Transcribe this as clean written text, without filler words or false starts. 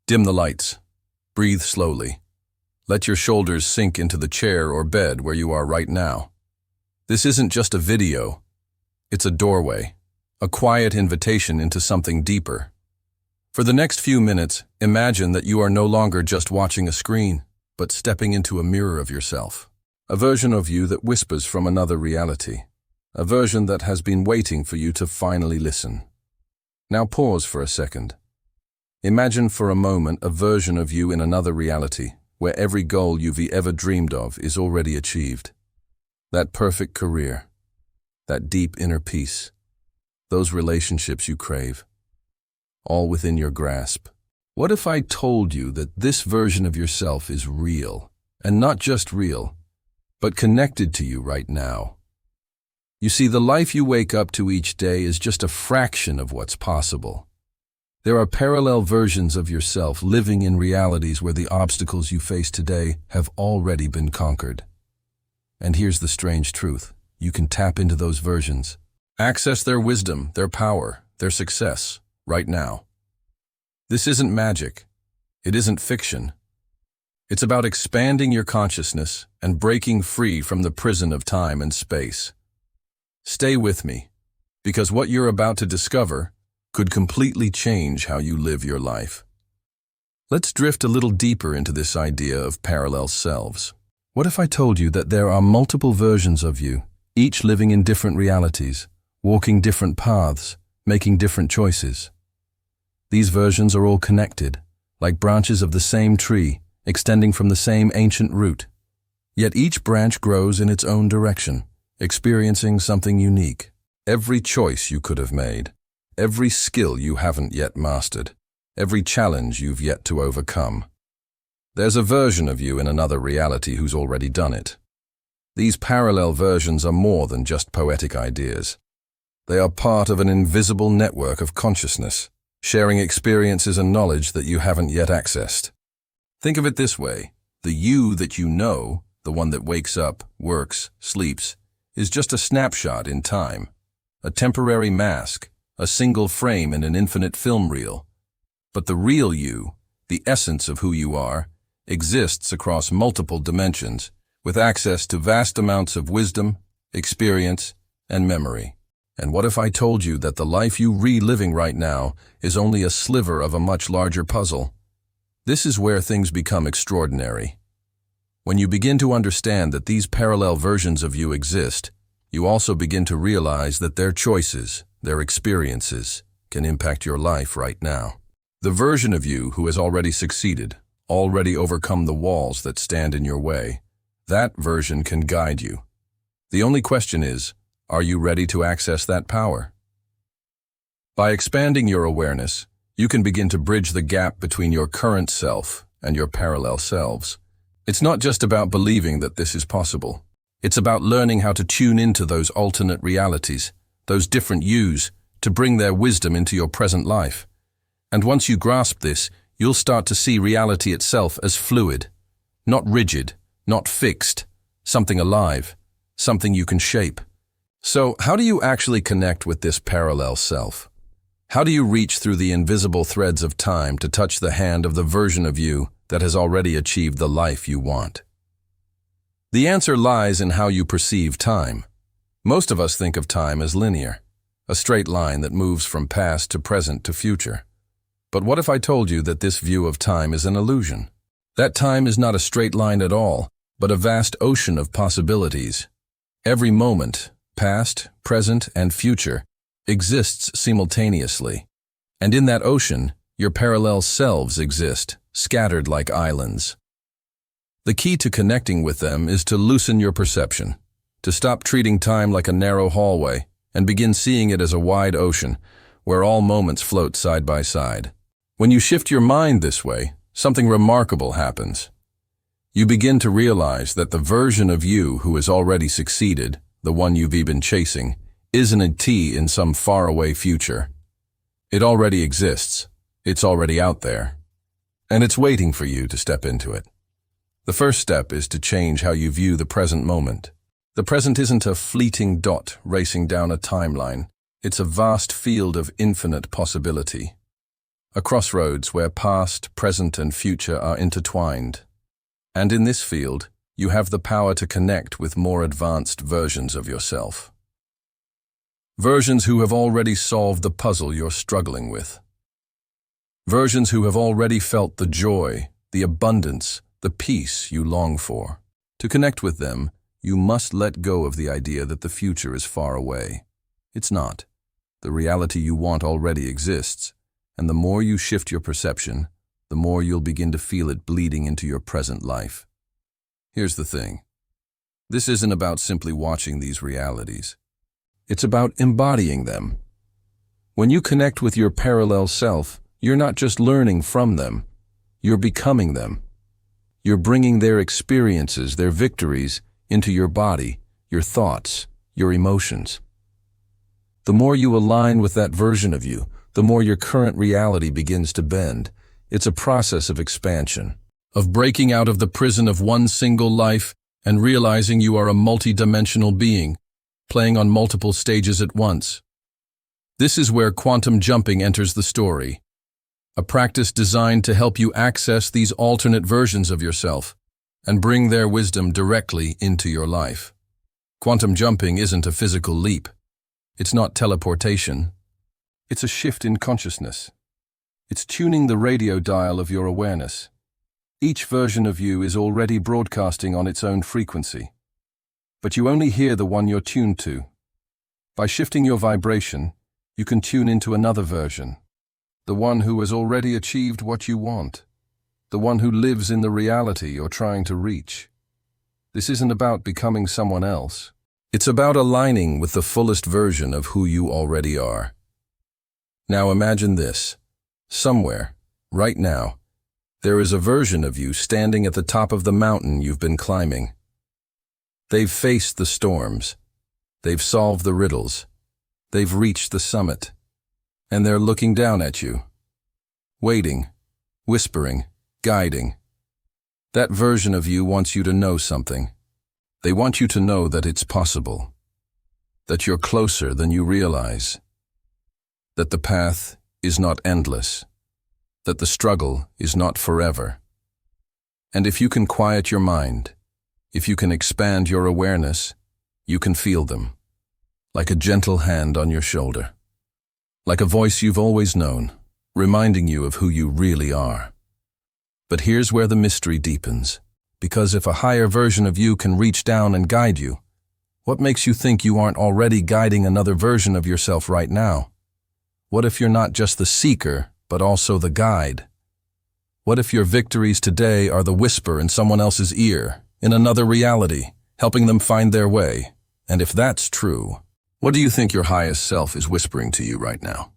Dim the lights. Breathe slowly. Let your shoulders sink into the chair or bed where you are right now. This isn't just a video. It's a doorway, a quiet invitation into something deeper. For the next few minutes, imagine that you are no longer just watching a screen, but stepping into a mirror of yourself. A version of you that whispers from another reality. A version that has been waiting for you to finally listen. Now pause for a second. Imagine for a moment a version of you in another reality, where every goal you've ever dreamed of is already achieved. That perfect career, that deep inner peace, those relationships you crave, all within your grasp. What if I told you that this version of yourself is real, and not just real, but connected to you right now? You see, the life you wake up to each day is just a fraction of what's possible. There are parallel versions of yourself living in realities where the obstacles you face today have already been conquered. And here's the strange truth. You can tap into those versions. Access their wisdom, their power, their success, right now. This isn't magic. It isn't fiction. It's about expanding your consciousness and breaking free from the prison of time and space. Stay with me, because what you're about to discover could completely change how you live your life. Let's drift a little deeper into this idea of parallel selves. What if I told you that there are multiple versions of you, each living in different realities, walking different paths, making different choices? These versions are all connected, like branches of the same tree, extending from the same ancient root. Yet each branch grows in its own direction, experiencing something unique. Every choice you could have made, every skill you haven't yet mastered, every challenge you've yet to overcome. There's a version of you in another reality who's already done it. These parallel versions are more than just poetic ideas. They are part of an invisible network of consciousness, sharing experiences and knowledge that you haven't yet accessed. Think of it this way. The you that you know, the one that wakes up, works, sleeps, is just a snapshot in time, a temporary mask, a single frame in an infinite film reel. But the real you, the essence of who you are, exists across multiple dimensions, with access to vast amounts of wisdom, experience, and memory. And what if I told you that the life you're reliving right now is only a sliver of a much larger puzzle? This is where things become extraordinary. When you begin to understand that these parallel versions of you exist, you also begin to realize that their choices, their experiences, can impact your life right now. The version of you who has already succeeded, already overcome the walls that stand in your way, that version can guide you. The only question is, are you ready to access that power? By expanding your awareness, you can begin to bridge the gap between your current self and your parallel selves. It's not just about believing that this is possible. It's about learning how to tune into those alternate realities, those different yous, to bring their wisdom into your present life. And once you grasp this, you'll start to see reality itself as fluid, not rigid, not fixed, something alive, something you can shape. So, how do you actually connect with this parallel self? How do you reach through the invisible threads of time to touch the hand of the version of you that has already achieved the life you want? The answer lies in how you perceive time. Most of us think of time as linear, a straight line that moves from past to present to future. But what if I told you that this view of time is an illusion? That time is not a straight line at all, but a vast ocean of possibilities. Every moment, past, present, and future, exists simultaneously. And in that ocean, your parallel selves exist, scattered like islands. The key to connecting with them is to loosen your perception, to stop treating time like a narrow hallway and begin seeing it as a wide ocean where all moments float side by side. When you shift your mind this way, something remarkable happens. You begin to realize that the version of you who has already succeeded, the one you've been chasing, isn't a T in some faraway future. It already exists. It's already out there. And it's waiting for you to step into it. The first step is to change how you view the present moment. The present isn't a fleeting dot racing down a timeline. It's a vast field of infinite possibility. a crossroads where past, present, and future are intertwined. And in this field, you have the power to connect with more advanced versions of yourself. Versions who have already solved the puzzle you're struggling with. Versions who have already felt the joy, the abundance, the peace you long for. To connect with them, you must let go of the idea that the future is far away. It's not. The reality you want already exists, and the more you shift your perception, the more you'll begin to feel it bleeding into your present life. Here's the thing. This isn't about simply watching these realities. It's about embodying them. When you connect with your parallel self, you're not just learning from them, you're becoming them. You're bringing their experiences, their victories, into your body, your thoughts, your emotions. The more you align with that version of you, the more your current reality begins to bend. It's a process of expansion, of breaking out of the prison of one single life and realizing you are a multi-dimensional being, playing on multiple stages at once. This is where quantum jumping enters the story, a practice designed to help you access these alternate versions of yourself and bring their wisdom directly into your life. Quantum jumping isn't a physical leap. It's not teleportation. It's a shift in consciousness. It's tuning the radio dial of your awareness. Each version of you is already broadcasting on its own frequency, but you only hear the one you're tuned to. By shifting your vibration, you can tune into another version, the one who has already achieved what you want, the one who lives in the reality you're trying to reach. This isn't about becoming someone else. It's about aligning with the fullest version of who you already are. Now imagine this. Somewhere, right now, there is a version of you standing at the top of the mountain you've been climbing. They've faced the storms. They've solved the riddles. They've reached the summit. And they're looking down at you, waiting, whispering, guiding. That version of you wants you to know something. They want you to know that it's possible, that you're closer than you realize, that the path is not endless, that the struggle is not forever. And if you can quiet your mind, if you can expand your awareness, you can feel them, like a gentle hand on your shoulder, like a voice you've always known, reminding you of who you really are. But here's where the mystery deepens, because if a higher version of you can reach down and guide you, what makes you think you aren't already guiding another version of yourself right now? What if you're not just the seeker, but also the guide? What if your victories today are the whisper in someone else's ear, in another reality, helping them find their way? And if that's true, what do you think your highest self is whispering to you right now?